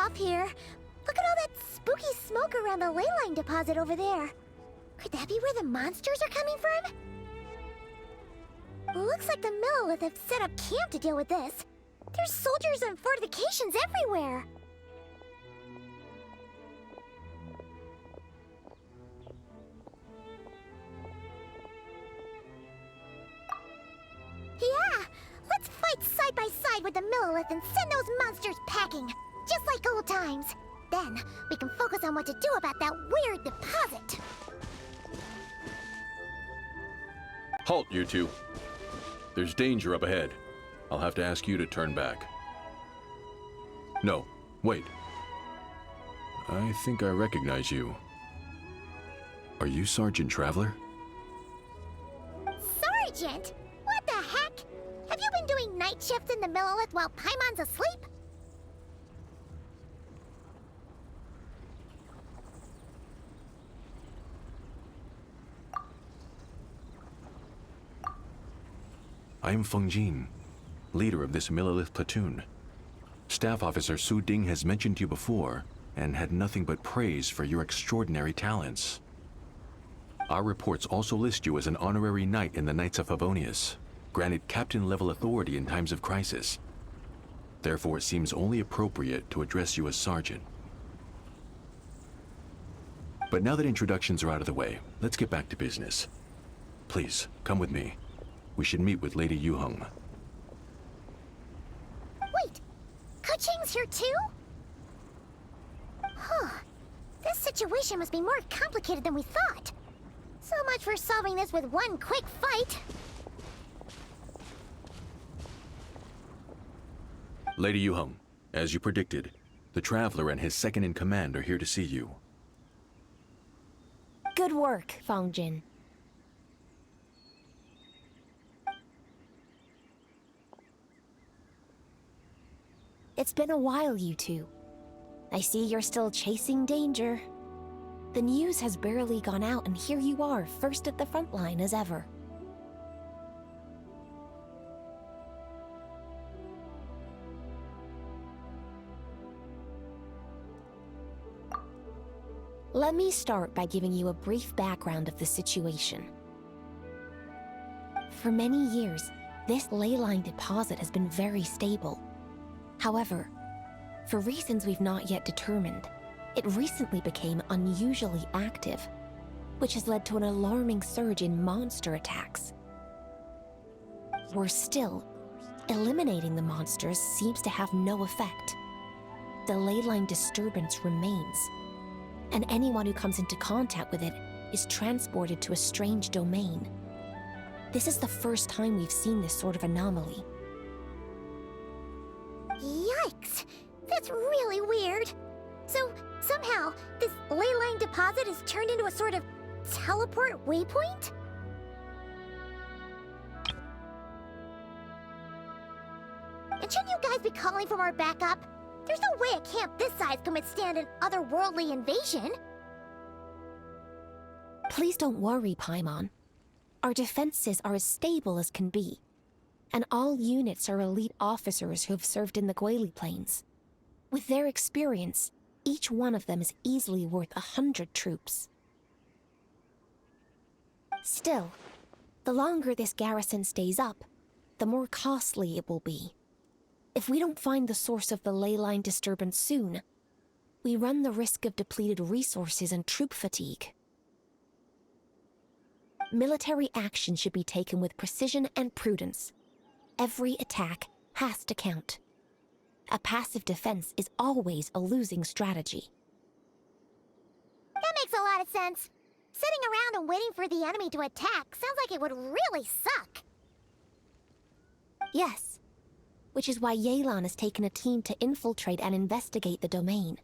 off here. Look at all that spooky smoke around the ley line deposit over there. Could that be where the monsters are coming from? Looks like the Millelith have set up camp to deal with this. There's soldiers and fortifications everywhere. Yeah! Let's fight side by side with the Millelith and send those monsters packing, just like old times. Then, we can focus on what to do about that weird deposit. Halt, you two. There's danger up ahead. I'll have to ask you to turn back. No, wait. I think I recognize you. Are you Sergeant Traveler? Sergeant? What the heck? Have you been doing night shifts in the Millelith while Paimon's asleep? I am Feng Jin, leader of this Millelith platoon. Staff Officer Su Ding has mentioned you before and had nothing but praise for your extraordinary talents. Our reports also list you as an honorary knight in the Knights of Favonius, granted captain-level authority in times of crisis. Therefore, it seems only appropriate to address you as Sergeant. But now that introductions are out of the way, let's get back to business. Please, come with me. We should meet with Lady Yuheng. Wait! Keqing's here too? Huh. This situation must be more complicated than we thought. So much for solving this with one quick fight. Lady Yuheng, as you predicted, the Traveler and his second-in-command are here to see you. Good work, Feng Jin. It's been a while, you two. I see you're still chasing danger. The news has barely gone out, and here you are, first at the front line as ever. Let me start by giving you a brief background of the situation. For many years, this ley line deposit has been very stable. However, for reasons we've not yet determined, it recently became unusually active, which has led to an alarming surge in monster attacks. Worse still, eliminating the monsters seems to have no effect. The ley line disturbance remains, and anyone who comes into contact with it is transported to a strange domain. This is the first time we've seen this sort of anomaly. Yikes! That's really weird. So, somehow, this ley line deposit is turned into a sort of teleport waypoint? And shouldn't you guys be calling for more backup? There's no way a camp this size can withstand an otherworldly invasion. Please don't worry, Paimon. Our defenses are as stable as can be, and all units are elite officers who have served in the Guili Plains. With their experience, each one of them is easily worth 100 troops. Still, the longer this garrison stays up, the more costly it will be. If we don't find the source of the ley line disturbance soon, we run the risk of depleted resources and troop fatigue. Military action should be taken with precision and prudence. Every attack has to count. A passive defense is always a losing strategy. That makes a lot of sense. Sitting around and waiting for the enemy to attack sounds like it would really suck. Yes, which is why Yelan has taken a team to infiltrate and investigate the domain.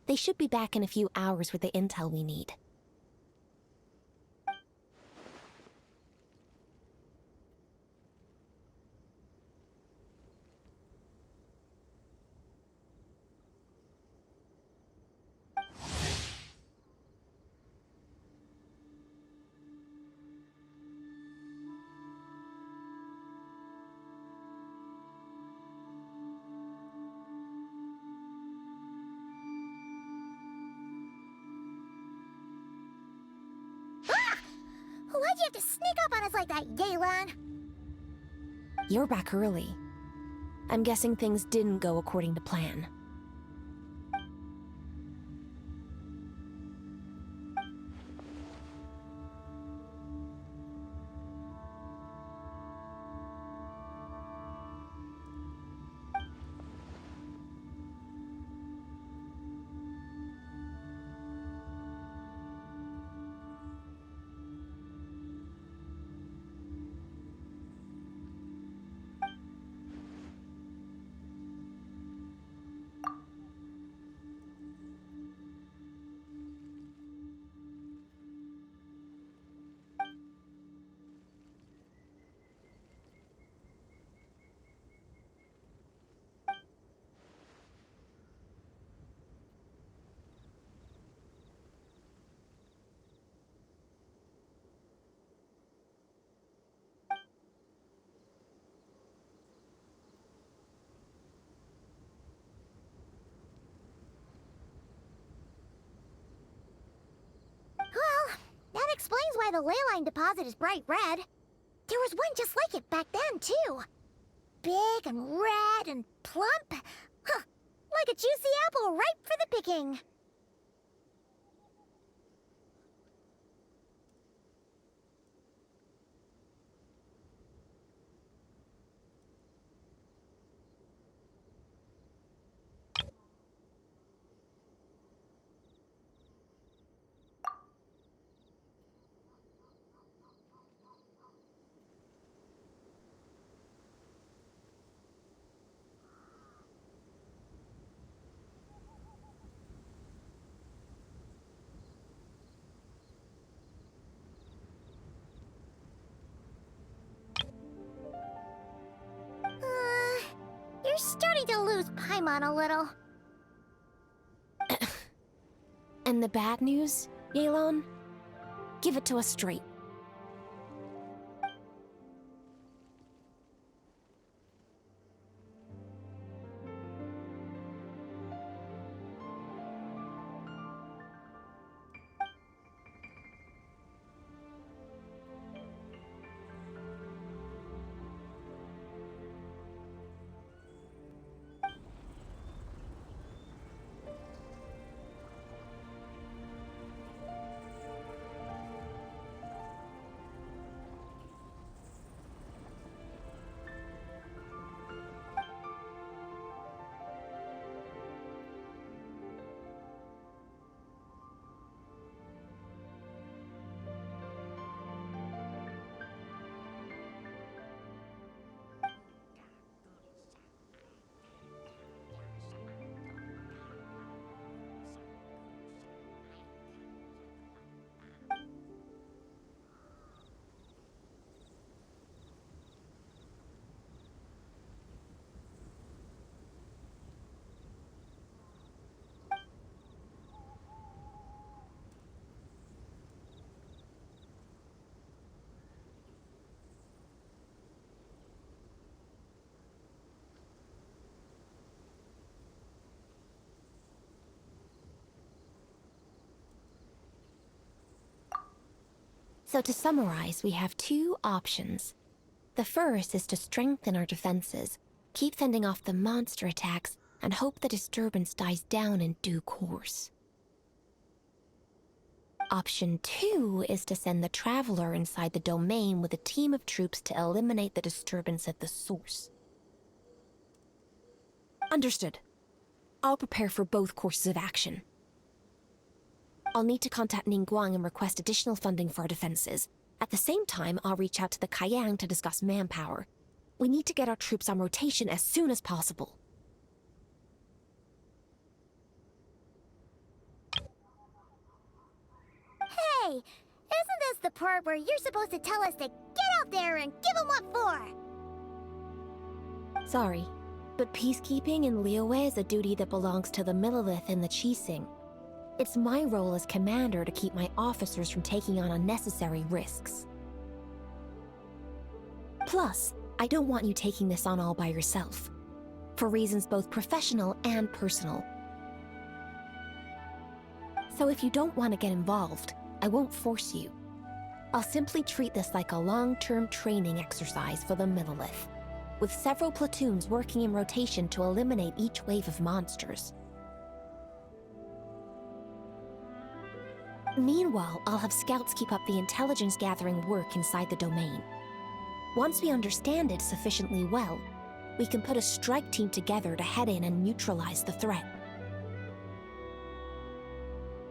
They should be back in a few hours with the intel we need. had to sneak up on us like that, Yelan? You're back early. I'm guessing things didn't go according to plan. Well, that explains why the ley line deposit is bright red. There was one just like it back then, too. Big and red and plump. Huh, like a juicy apple ripe for the picking. You're starting to lose Paimon a little. And the bad news, Yelan? Give it to us straight. So to summarize, we have two options. The first is to strengthen our defenses, keep fending off the monster attacks, and hope the disturbance dies down in due course. Option 2 is to send the Traveler inside the domain with a team of troops to eliminate the disturbance at the source. Understood. I'll prepare for both courses of action. I'll need to contact Ningguang and request additional funding for our defenses. At the same time, I'll reach out to the Kayang to discuss manpower. We need to get our troops on rotation as soon as possible. Hey, isn't this the part where you're supposed to tell us to get out there and give them what for? Sorry, but peacekeeping in Liyue is a duty that belongs to the Millelith and the Qixing. It's my role as commander to keep my officers from taking on unnecessary risks. Plus, I don't want you taking this on all by yourself, for reasons both professional and personal. So if you don't want to get involved, I won't force you. I'll simply treat this like a long-term training exercise for the Millilith, with several platoons working in rotation to eliminate each wave of monsters. Meanwhile, I'll have scouts keep up the intelligence-gathering work inside the domain. Once we understand it sufficiently well, we can put a strike team together to head in and neutralize the threat.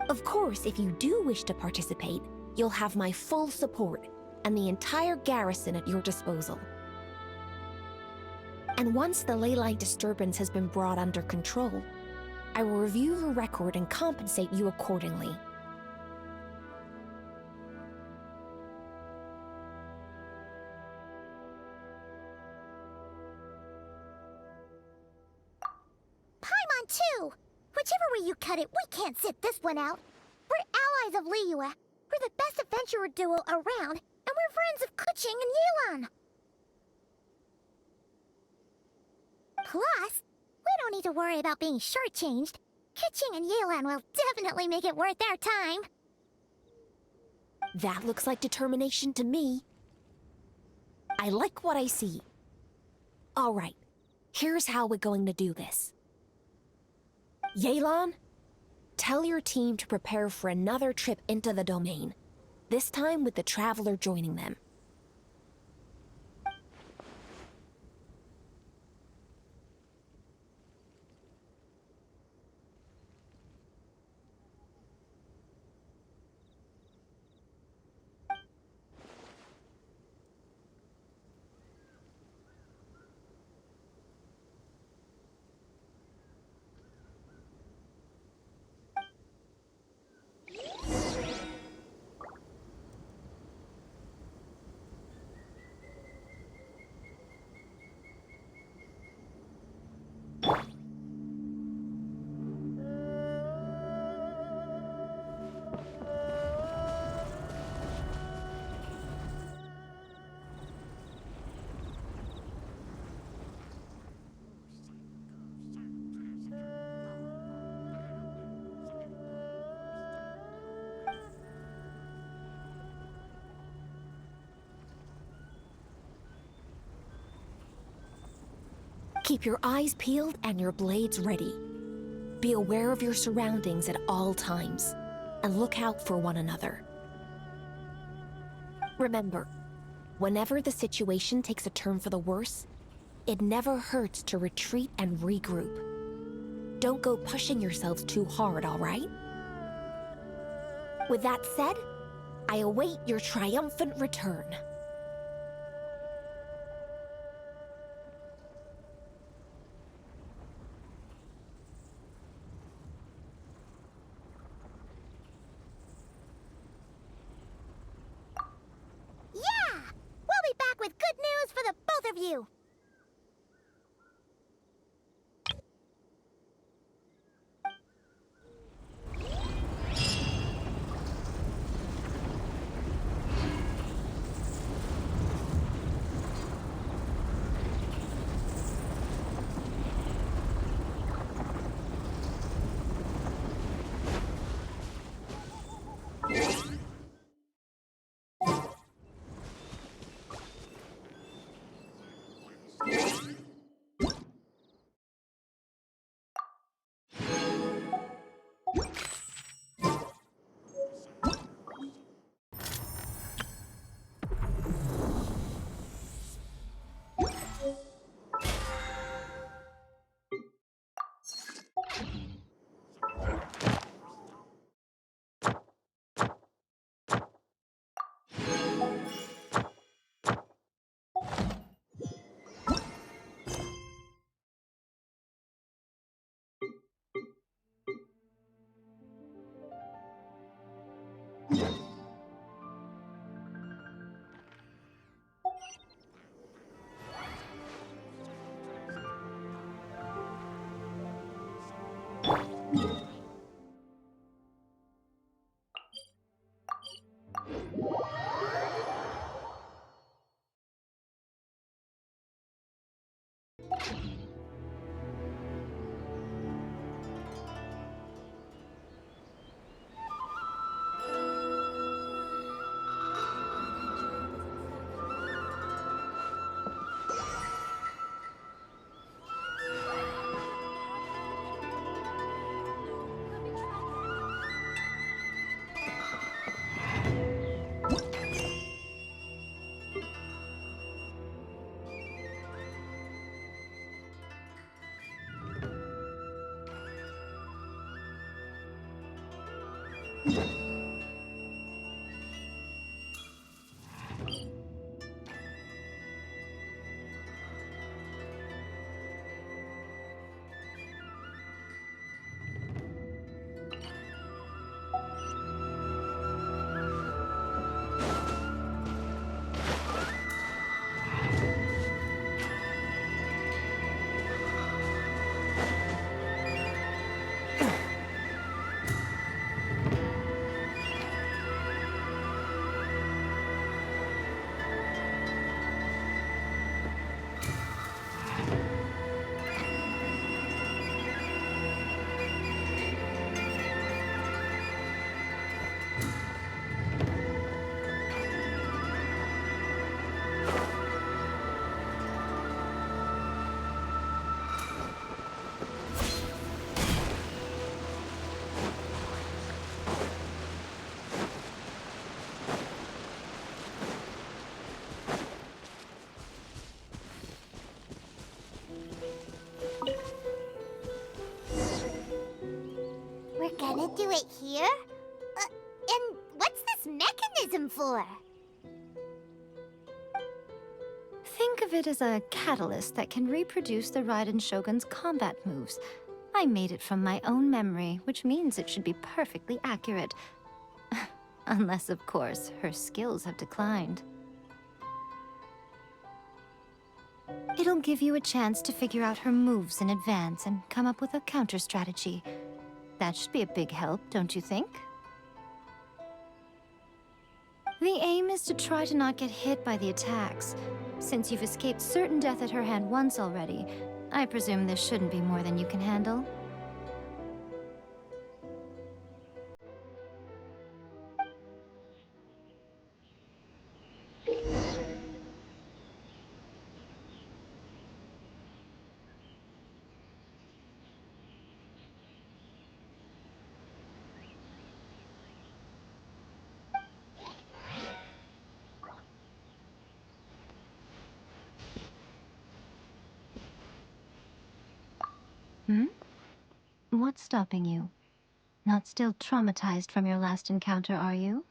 Of course, if you do wish to participate, you'll have my full support and the entire garrison at your disposal. And once the leyline disturbance has been brought under control, I will review your record and compensate you accordingly. Paimon too! Whichever way you cut it, we can't sit this one out. We're allies of Liyue. We're the best adventurer duo around, and we're friends of Keqing and Yelan. Plus, we don't need to worry about being shortchanged. Keqing and Yelan will definitely make it worth their time. That looks like determination to me. I like what I see. All right, here's how we're going to do this. Yelan, tell your team to prepare for another trip into the domain, this time with the Traveler joining them. Keep your eyes peeled and your blades ready. Be aware of your surroundings at all times, and look out for one another. Remember, whenever the situation takes a turn for the worse, it never hurts to retreat and regroup. Don't go pushing yourselves too hard, all right? With that said, I await your triumphant return. We'll be back with good news for the both of you! We're gonna do it here? And what's this mechanism for? Think of it as a catalyst that can reproduce the Raiden Shogun's combat moves. I made it from my own memory, which means it should be perfectly accurate. Unless, of course, her skills have declined. It'll give you a chance to figure out her moves in advance and come up with a counter strategy. That should be a big help, don't you think? The aim is to try to not get hit by the attacks. Since you've escaped certain death at her hand once already, I presume this shouldn't be more than you can handle. What's stopping you? Not still traumatized from your last encounter, are you?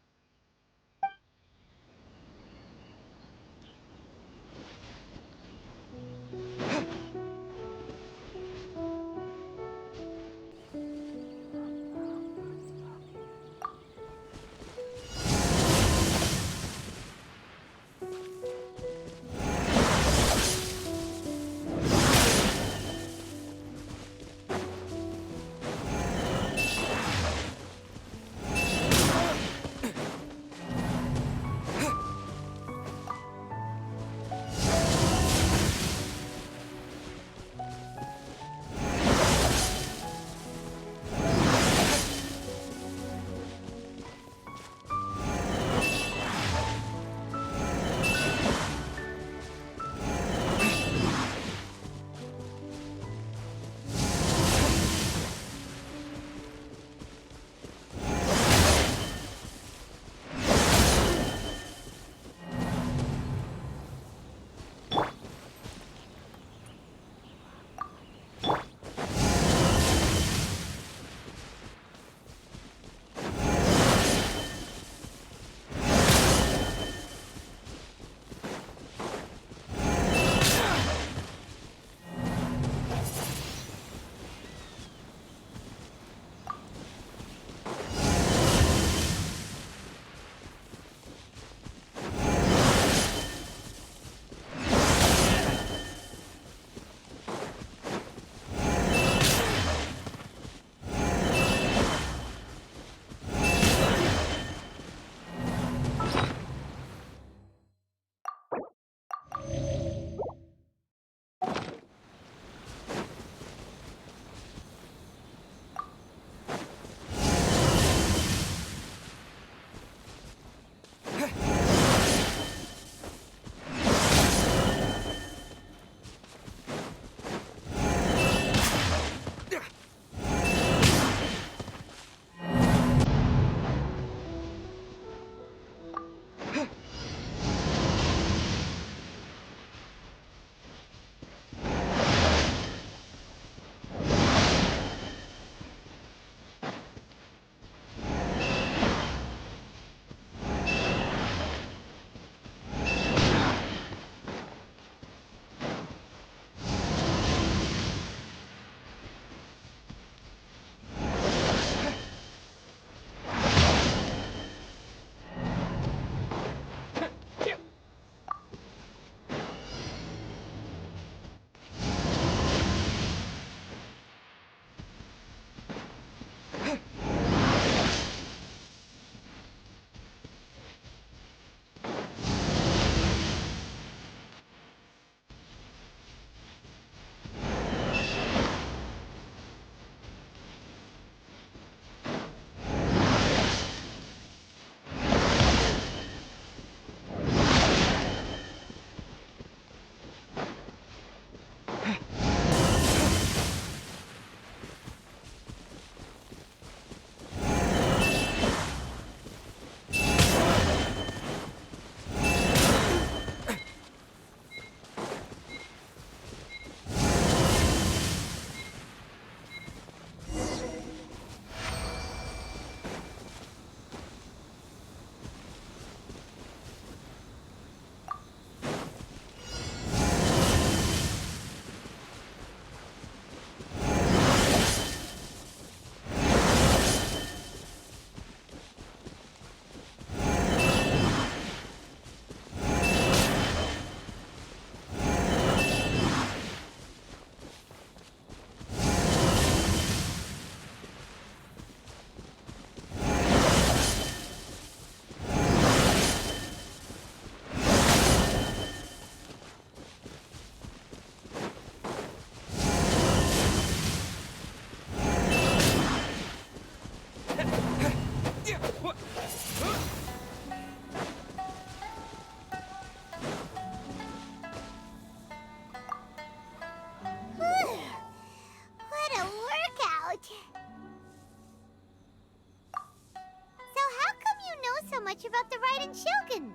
much about the Raiden Shogun.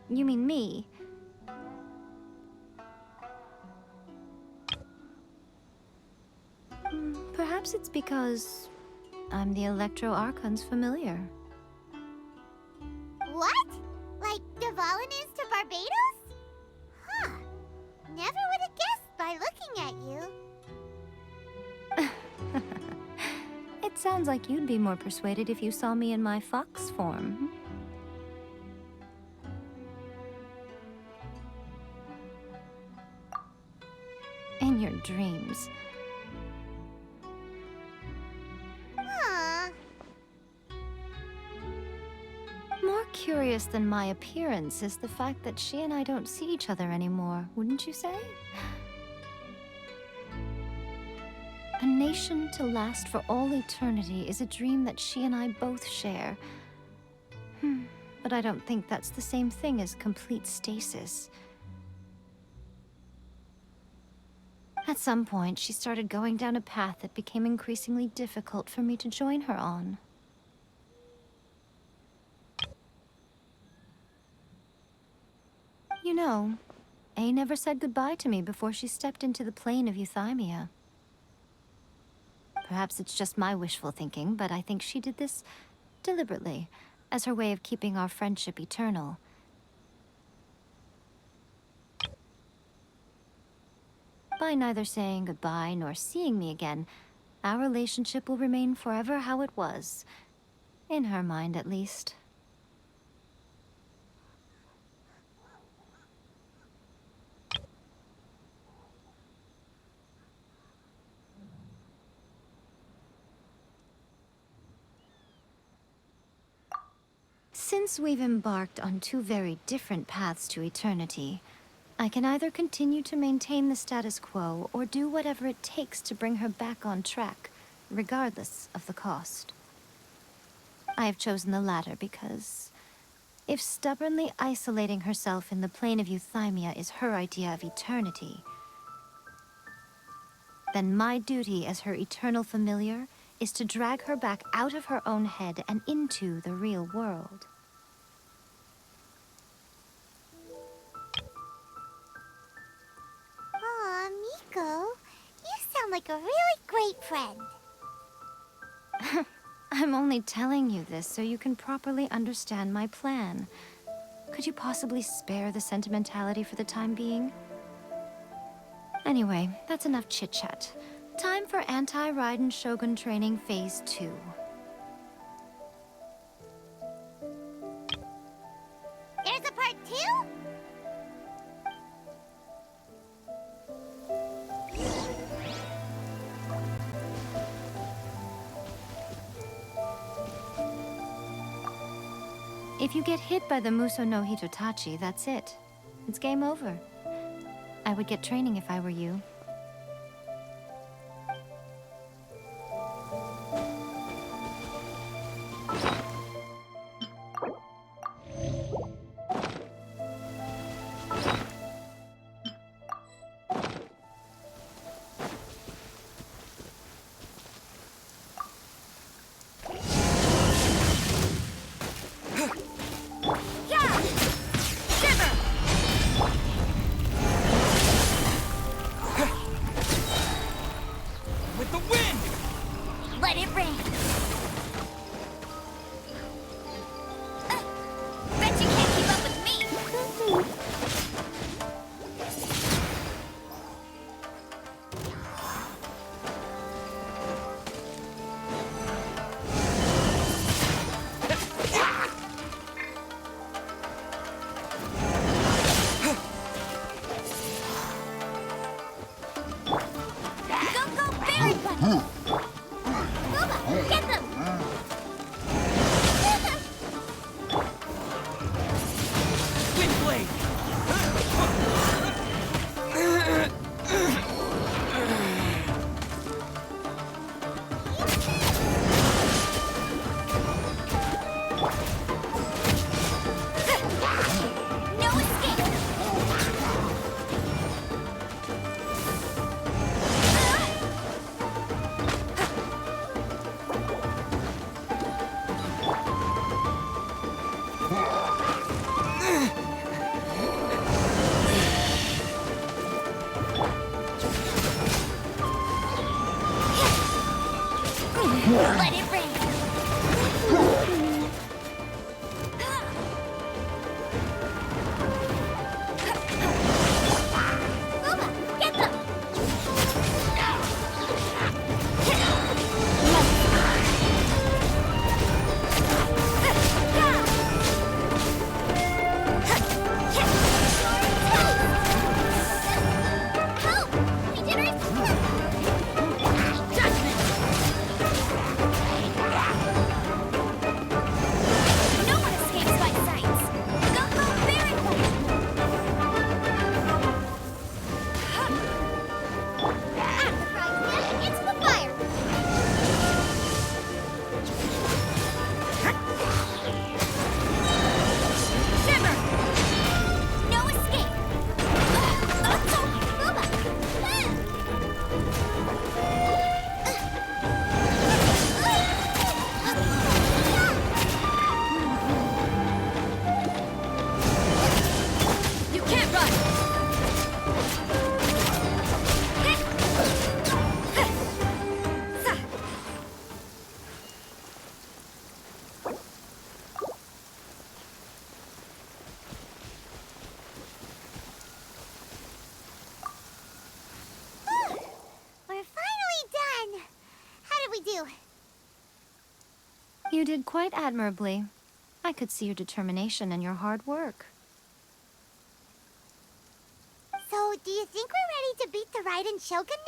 You mean me? Perhaps it's because I'm the Electro Archon's familiar. What? Like Dvalin is to Barbados? Huh. Never would have guessed by looking at you. It sounds like you'd be more persuaded if you saw me in my fox form. In your dreams. Aw. More curious than my appearance is the fact that she and I don't see each other anymore, wouldn't you say? A nation to last for all eternity is a dream that she and I both share. But I don't think that's the same thing as complete stasis. At some point, she started going down a path that became increasingly difficult for me to join her on. You know, A never said goodbye to me before she stepped into the plane of euthymia. Perhaps it's just my wishful thinking, but I think she did this deliberately, as her way of keeping our friendship eternal. By neither saying goodbye nor seeing me again, our relationship will remain forever how it was. In her mind, at least. Since we've embarked on two very different paths to eternity, I can either continue to maintain the status quo or do whatever it takes to bring her back on track, regardless of the cost. I have chosen the latter because if stubbornly isolating herself in the plane of euthymia is her idea of eternity, then my duty as her eternal familiar is to drag her back out of her own head and into the real world. Aw, Miko, you sound like a really great friend. I'm only telling you this so you can properly understand my plan. Could you possibly spare the sentimentality for the time being? Anyway, that's enough chit-chat. Time for Anti-Raiden Shogun Training Phase 2. There's a part 2? If you get hit by the Muso no Hitotachi, that's it. It's game over. I would get training if I were you. Let it rain. Bet you can't keep up with me. You did quite admirably. I could see your determination and your hard work. So, do you think we're ready to beat the Raiden Shogun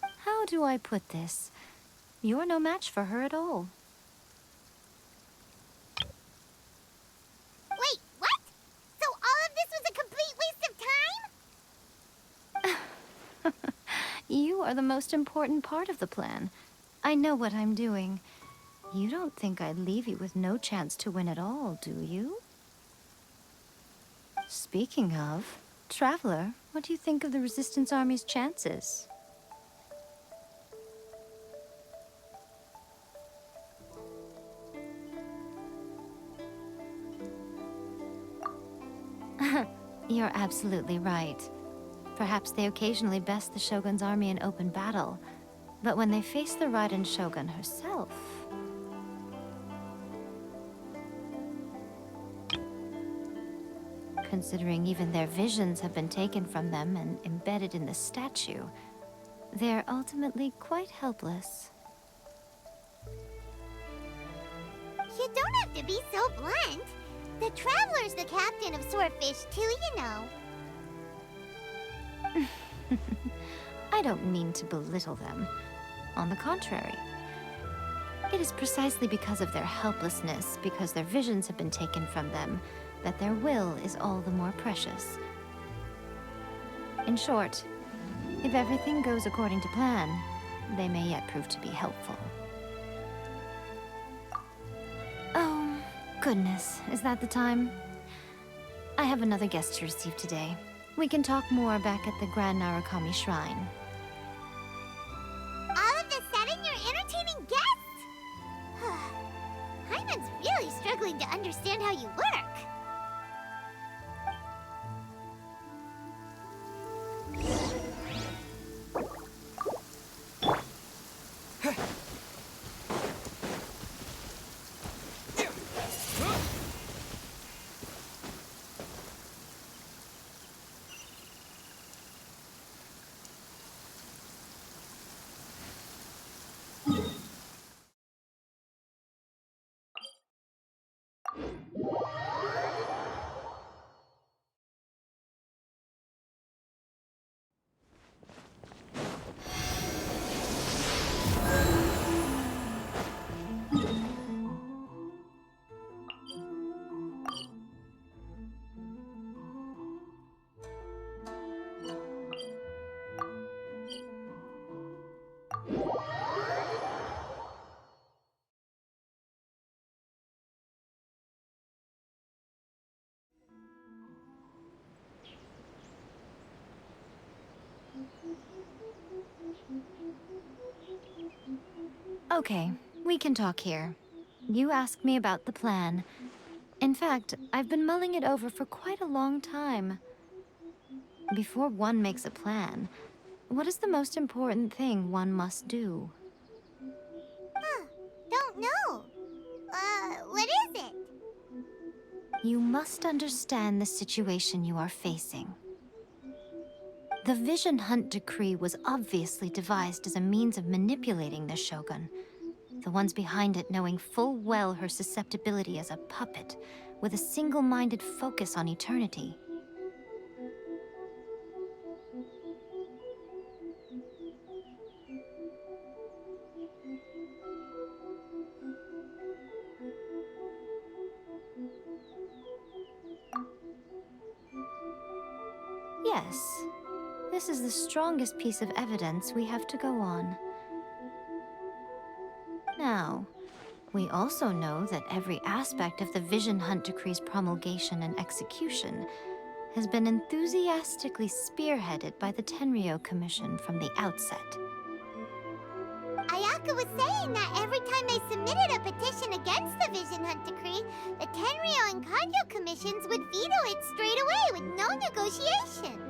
now? How do I put this? You're no match for her at all. Wait, what? So all of this was a complete waste of time? You are the most important part of the plan. I know what I'm doing. You don't think I'd leave you with no chance to win at all, do you? Speaking of, Traveler, what do you think of the Resistance Army's chances? You're absolutely right. Perhaps they occasionally best the Shogun's army in open battle, but when they face the Raiden Shogun herself... Considering even their visions have been taken from them and embedded in the statue, they're ultimately quite helpless. You don't have to be so blunt. The Traveler's the captain of Swordfish too, you know. I don't mean to belittle them. On the contrary. It is precisely because of their helplessness, because their visions have been taken from them, that their will is all the more precious. In short, if everything goes according to plan, they may yet prove to be helpful. Oh, goodness, is that the time? I have another guest to receive today. We can talk more back at the Grand Narukami Shrine. All of a sudden, you're entertaining guests? Hyman's really struggling to understand how you work. Okay, we can talk here. You asked me about the plan. In fact, I've been mulling it over for quite a long time. Before one makes a plan, what is the most important thing one must do? Don't know. What is it? You must understand the situation you are facing. The Vision Hunt Decree was obviously devised as a means of manipulating the Shogun. The ones behind it knowing full well her susceptibility as a puppet, with a single-minded focus on eternity. Yes, this is the strongest piece of evidence we have to go on. Now, we also know that every aspect of the Vision Hunt Decree's promulgation and execution has been enthusiastically spearheaded by the Tenryou Commission from the outset. Ayaka was saying that every time they submitted a petition against the Vision Hunt Decree, the Tenryou and Kanjo commissions would veto it straight away with no negotiation.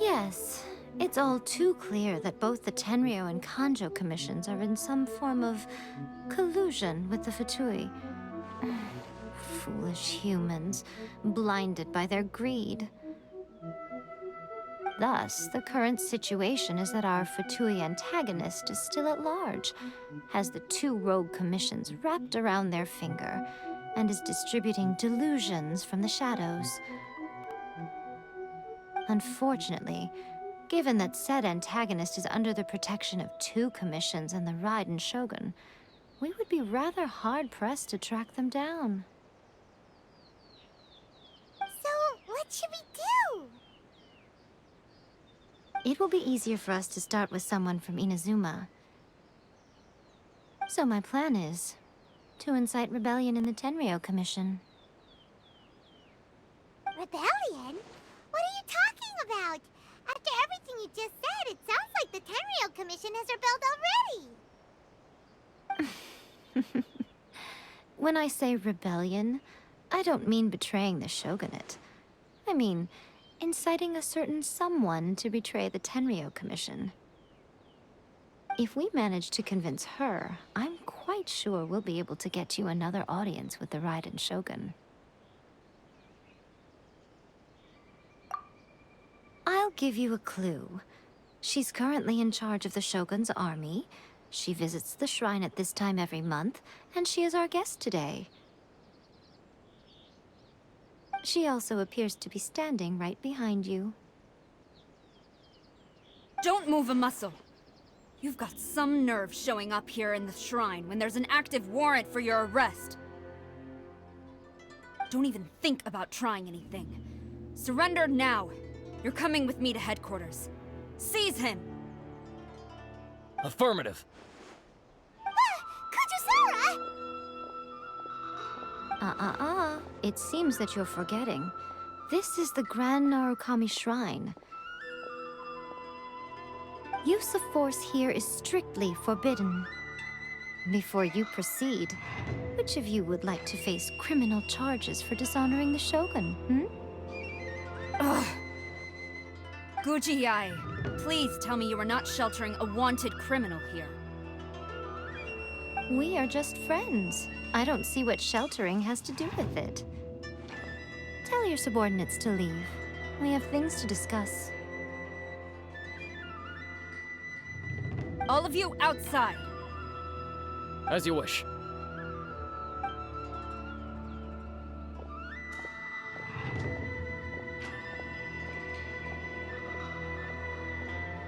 Yes, it's all too clear that both the Tenryou and Kanjo commissions are in some form of collusion with the Fatui. Foolish humans, blinded by their greed. Thus, the current situation is that our Fatui antagonist is still at large, has the two rogue commissions wrapped around their finger, and is distributing delusions from the shadows. Unfortunately, given that said antagonist is under the protection of two commissions and the Raiden Shogun, we would be rather hard-pressed to track them down. So, what should we do? It will be easier for us to start with someone from Inazuma. So my plan is to incite rebellion in the Tenryou Commission. Rebellion? What are you talking about? After everything you just said, it sounds like the Tenryou Commission has rebelled already. When I say rebellion, I don't mean betraying the shogunate. I mean inciting a certain someone to betray the Tenryou Commission. If we manage to convince her, I'm quite sure we'll be able to get you another audience with the Raiden Shogun. I'll give you a clue. She's currently in charge of the Shogun's army. She visits the shrine at this time every month, and she is our guest today. She also appears to be standing right behind you. Don't move a muscle. You've got some nerve showing up here in the shrine when there's an active warrant for your arrest. Don't even think about trying anything. Surrender now. You're coming with me to headquarters. Seize him! Affirmative. Kujusara! It seems that you're forgetting. This is the Grand Narukami Shrine. Use of force here is strictly forbidden. Before you proceed, which of you would like to face criminal charges for dishonoring the Shogun, Ugh. Guji-ai, please tell me you are not sheltering a wanted criminal here. We are just friends. I don't see what sheltering has to do with it. Tell your subordinates to leave. We have things to discuss. All of you outside! As you wish.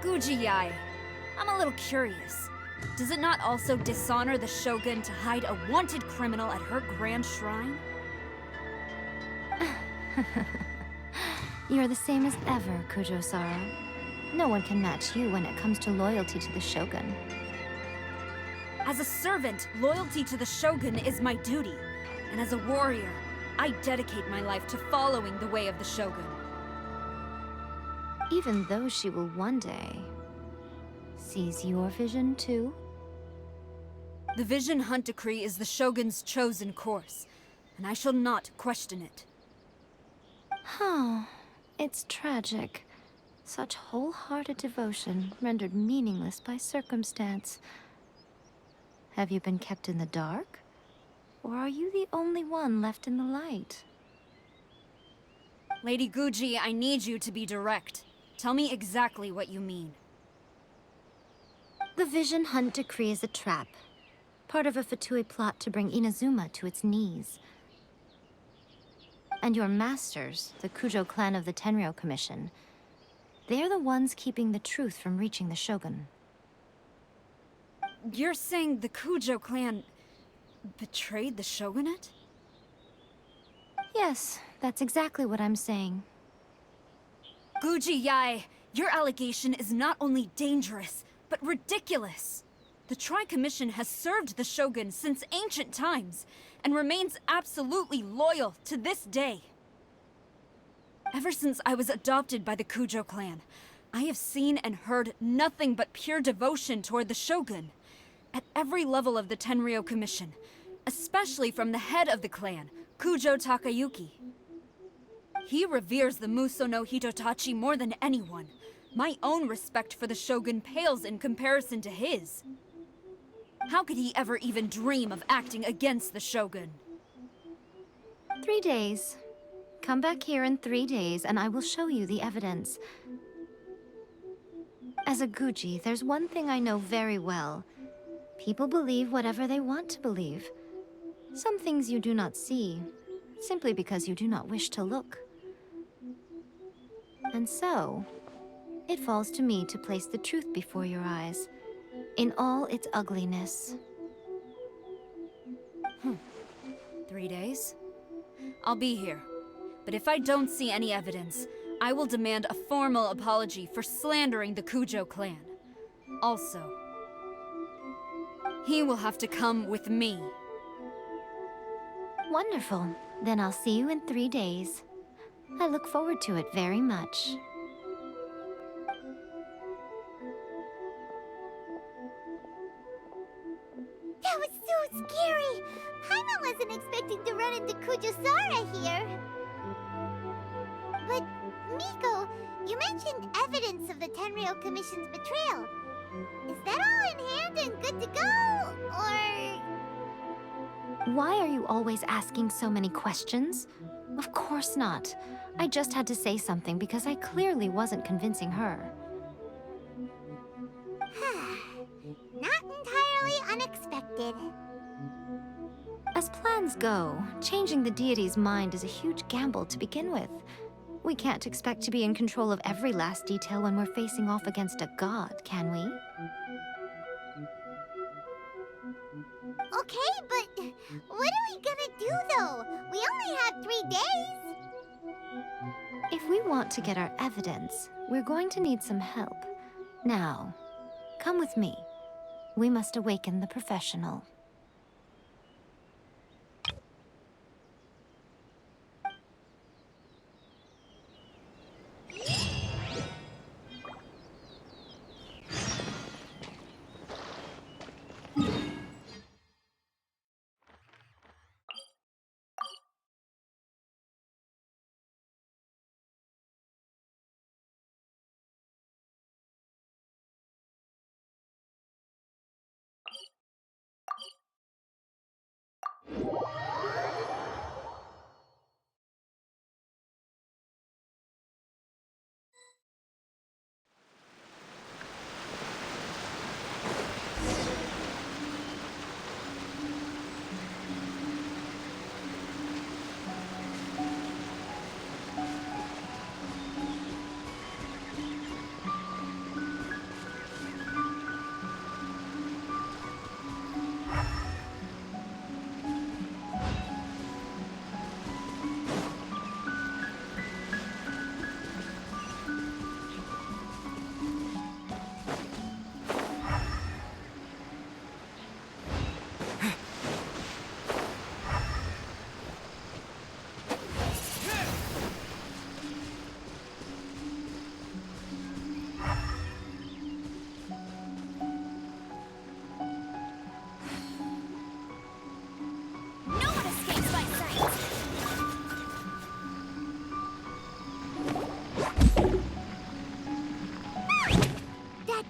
Guji-ai, I'm a little curious. Does it not also dishonor the Shogun to hide a wanted criminal at her grand shrine? You're the same as ever, Kujo-sara. No one can match you when it comes to loyalty to the Shogun. As a servant, loyalty to the Shogun is my duty. And as a warrior, I dedicate my life to following the way of the Shogun. Even though she will one day seize your vision too? The Vision Hunt Decree is the Shogun's chosen course, and I shall not question it. Oh, it's tragic. Such wholehearted devotion rendered meaningless by circumstance. Have you been kept in the dark? Or are you the only one left in the light? Lady Guji, I need you to be direct. Tell me exactly what you mean. The Vision Hunt Decree is a trap. Part of a Fatui plot to bring Inazuma to its knees. And your masters, the Kujo clan of the Tenryou Commission, they're the ones keeping the truth from reaching the Shogun. You're saying the Kujo clan betrayed the Shogunate? Yes, that's exactly what I'm saying. Guji-ai, your allegation is not only dangerous, but ridiculous. The Tri-Commission has served the Shogun since ancient times, and remains absolutely loyal to this day. Ever since I was adopted by the Kujo clan, I have seen and heard nothing but pure devotion toward the Shogun. At every level of the Tenryou Commission, especially from the head of the clan, Kujo Takayuki. He reveres the Muso no Hitotachi more than anyone. My own respect for the Shogun pales in comparison to his. How could he ever even dream of acting against the Shogun? 3 days. Come back here in 3 days, and I will show you the evidence. As a Guji, there's one thing I know very well. People believe whatever they want to believe. Some things you do not see, simply because you do not wish to look. And so, it falls to me to place the truth before your eyes, in all its ugliness. 3 days? I'll be here. But if I don't see any evidence, I will demand a formal apology for slandering the Kujo clan. Also, he will have to come with me. Wonderful. Then I'll see you in 3 days. I look forward to it very much. That was so scary! Paimon wasn't expecting to run into Kujosara here. But, Miko, you mentioned evidence of the Tenryou Commission's betrayal. Is that all in hand and good to go? Or... Why are you always asking so many questions? Of course not. I just had to say something because I clearly wasn't convincing her. Not entirely unexpected. As plans go, changing the deity's mind is a huge gamble to begin with. We can't expect to be in control of every last detail when we're facing off against a god, can we? Okay, but what are we gonna do though? We only have 3 days. If we want to get our evidence, we're going to need some help. Now, come with me. We must awaken the professional.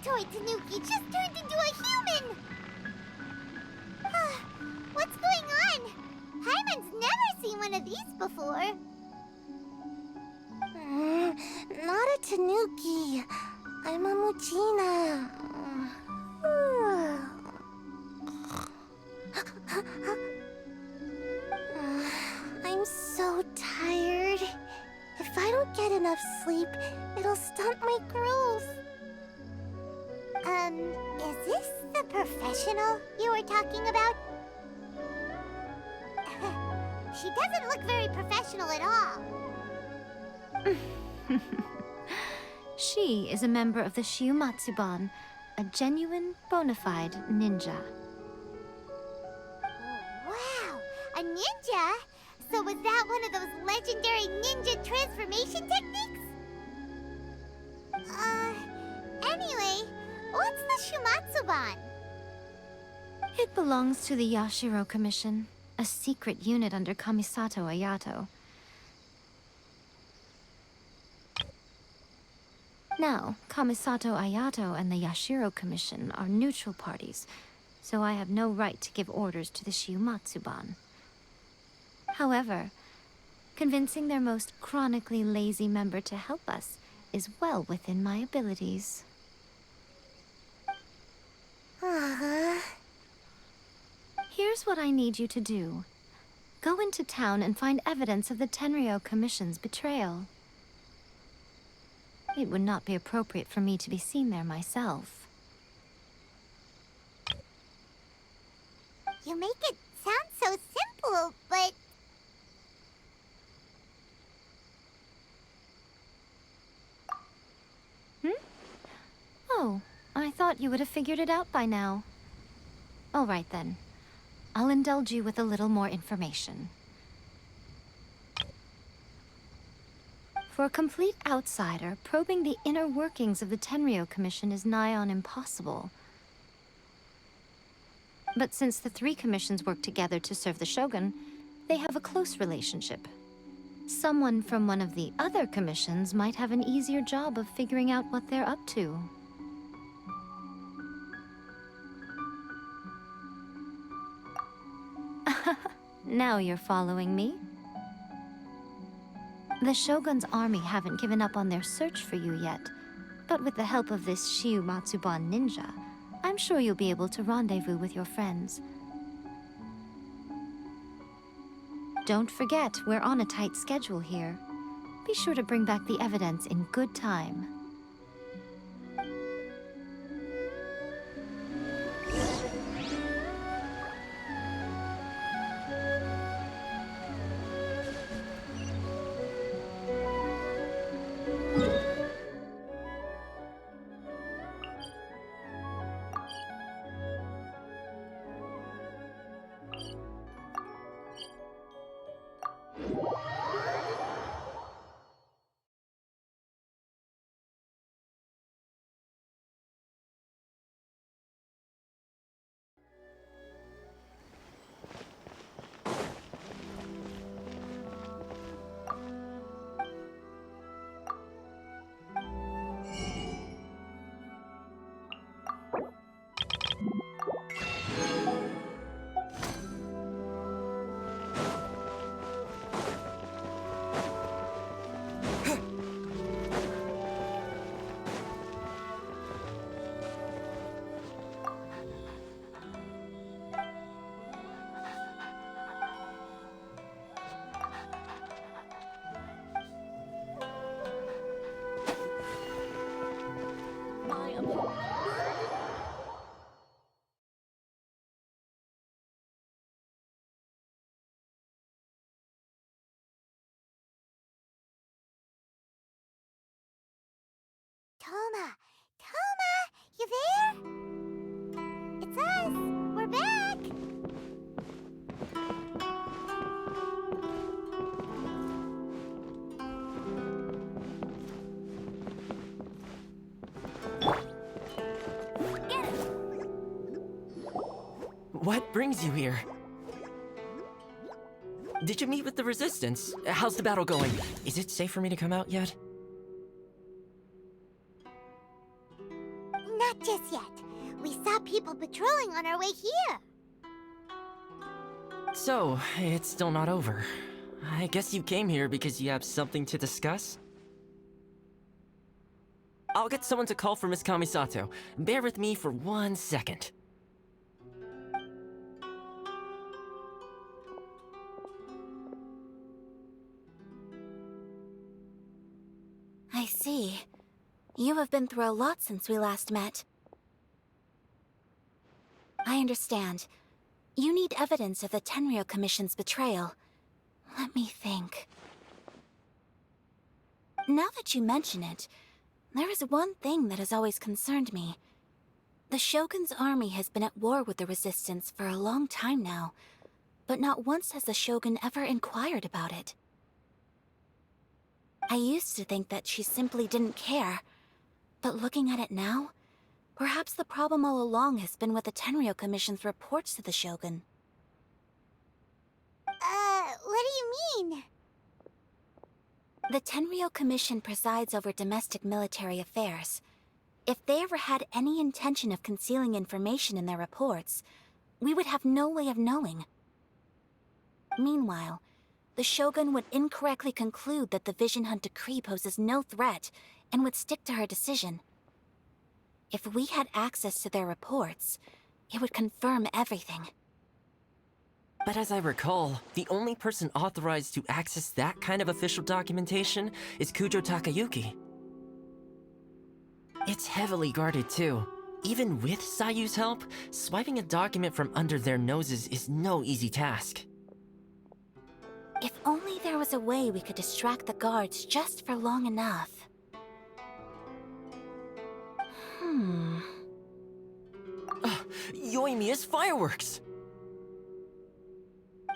Toy Tanuki just turned into a human! What's going on? Paimon's never seen one of these before. Not a Tanuki. I'm a Muchina. I'm so tired. If I don't get enough sleep, it'll stunt my growth. Is this the professional you were talking about? She doesn't look very professional at all. She is a member of the Shiumatsuban, a genuine, bona fide ninja. Oh, wow, a ninja? So was that one of those legendary ninja transformation techniques? Anyway, what's the Shiumatsuban? It belongs to the Yashiro Commission, a secret unit under Kamisato Ayato. Now, Kamisato Ayato and the Yashiro Commission are neutral parties, so I have no right to give orders to the Shiumatsuban. However, Convincing their most chronically lazy member to help us is well within my abilities. Here's what I need you to do. Go into town and find evidence of the Tenryou Commission's betrayal. It would not be appropriate for me to be seen there myself. You make it sound so simple, but... Oh, I thought you would have figured it out by now. All right then. I'll indulge you with a little more information. For a complete outsider, probing the inner workings of the Tenryou Commission is nigh on impossible. But since the three commissions work together to serve the Shogun, they have a close relationship. Someone from one of the other commissions might have an easier job of figuring out what they're up to. Now you're following me. The Shogun's army haven't given up on their search for you yet, but with the help of this Shiu Matsuban ninja, I'm sure you'll be able to rendezvous with your friends. Don't forget, we're on a tight schedule here. Be sure to bring back the evidence in good time. Toma! Toma! You there? It's us! We're back! Get it! What brings you here? Did you meet with the Resistance? How's the battle going? Is it safe for me to come out yet? Not just yet. We saw people patrolling on our way here. So, it's still not over. I guess you came here because you have something to discuss? I'll get someone to call for Miss Kamisato. Bear with me for 1 second. I see. You have been through a lot since we last met. I understand. You need evidence of the Tenryou Commission's betrayal. Let me think. Now that you mention it, there is one thing that has always concerned me. The Shogun's army has been at war with the Resistance for a long time now, but not once has the Shogun ever inquired about it. I used to think that she simply didn't care, but looking at it now, perhaps the problem all along has been with the Tenryou Commission's reports to the Shogun. What do you mean? The Tenryou Commission presides over domestic military affairs. If they ever had any intention of concealing information in their reports, we would have no way of knowing. Meanwhile, the Shogun would incorrectly conclude that the Vision Hunt decree poses no threat and would stick to her decision. If we had access to their reports, it would confirm everything. But as I recall, the only person authorized to access that kind of official documentation is Kujo Takayuki. It's heavily guarded too. Even with Sayu's help, swiping a document from under their noses is no easy task. If only there was a way we could distract the guards just for long enough. Yoimiya's fireworks!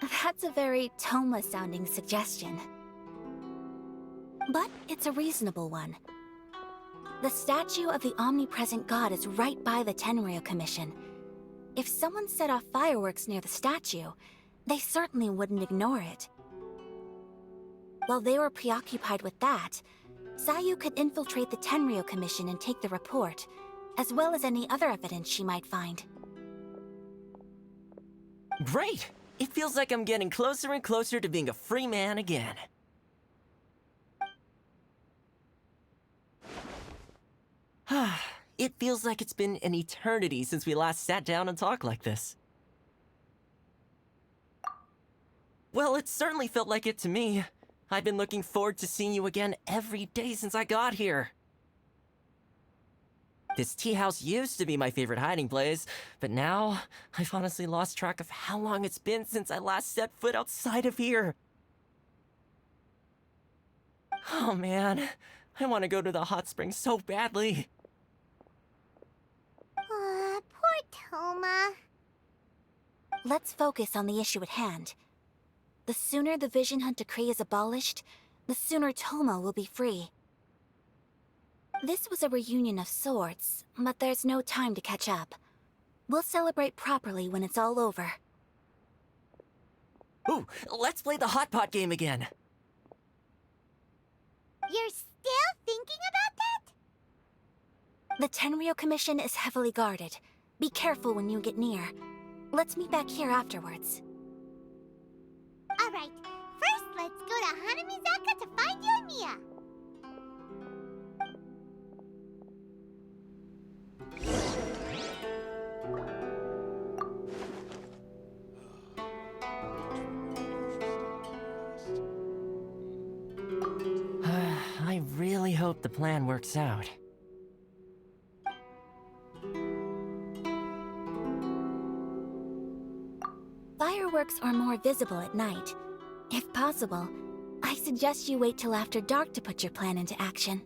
That's a very Toma-sounding suggestion. But it's a reasonable one. The statue of the omnipresent god is right by the Tenryo Commission. If someone set off fireworks near the statue, they certainly wouldn't ignore it. While they were preoccupied with that, Sayu could infiltrate the Tenryo Commission and take the report, as well as any other evidence she might find. Great! It feels like I'm getting closer and closer to being a free man again. It feels like it's been an eternity since we last sat down and talked like this. Well, it certainly felt like it to me. I've been looking forward to seeing you again every day since I got here. This tea house used to be my favorite hiding place, but now I've honestly lost track of how long it's been since I last set foot outside of here. Oh man, I want to go to the hot springs so badly. Poor Toma. Let's focus on the issue at hand. The sooner the Vision Hunt decree is abolished, the sooner Toma will be free. This was a reunion of sorts, but there's no time to catch up. We'll celebrate properly when it's all over. Ooh, let's play the hot pot game again. You're still thinking about that? The Tenryo Commission is heavily guarded. Be careful when you get near. Let's meet back here afterwards. Alright, first let's go to Hanamizaka to find Yoimiya. I really hope the plan works out. Fireworks are more visible at night. If possible, I suggest you wait till after dark to put your plan into action.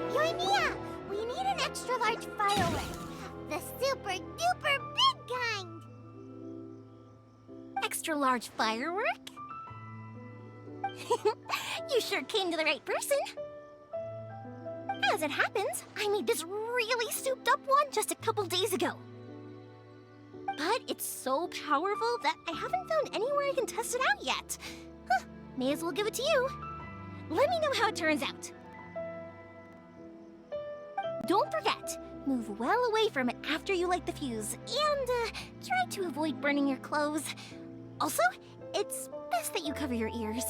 Yoimiya, we need an extra large firework. The super duper big kind. Extra large firework? You sure came to the right person. As it happens, I made this really souped up one just a couple days ago. But it's so powerful that I haven't found anywhere I can test it out yet. Huh, may as well give it to you. Let me know how it turns out. Don't forget, move well away from it after you light the fuse, and try to avoid burning your clothes. Also, it's best that you cover your ears.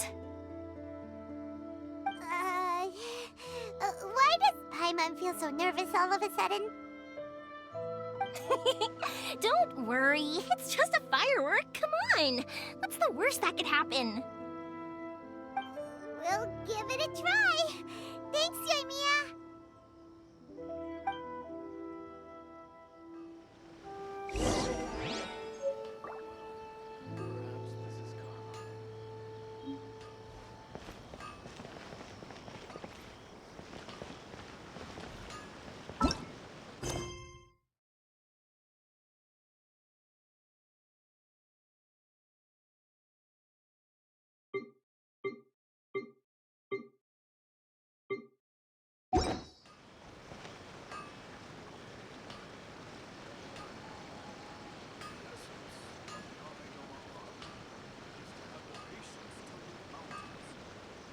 Paimon feel so nervous all of a sudden? Don't worry, it's just a firework, come on! What's the worst that could happen? We'll give it a try. Thanks, Yoimiya.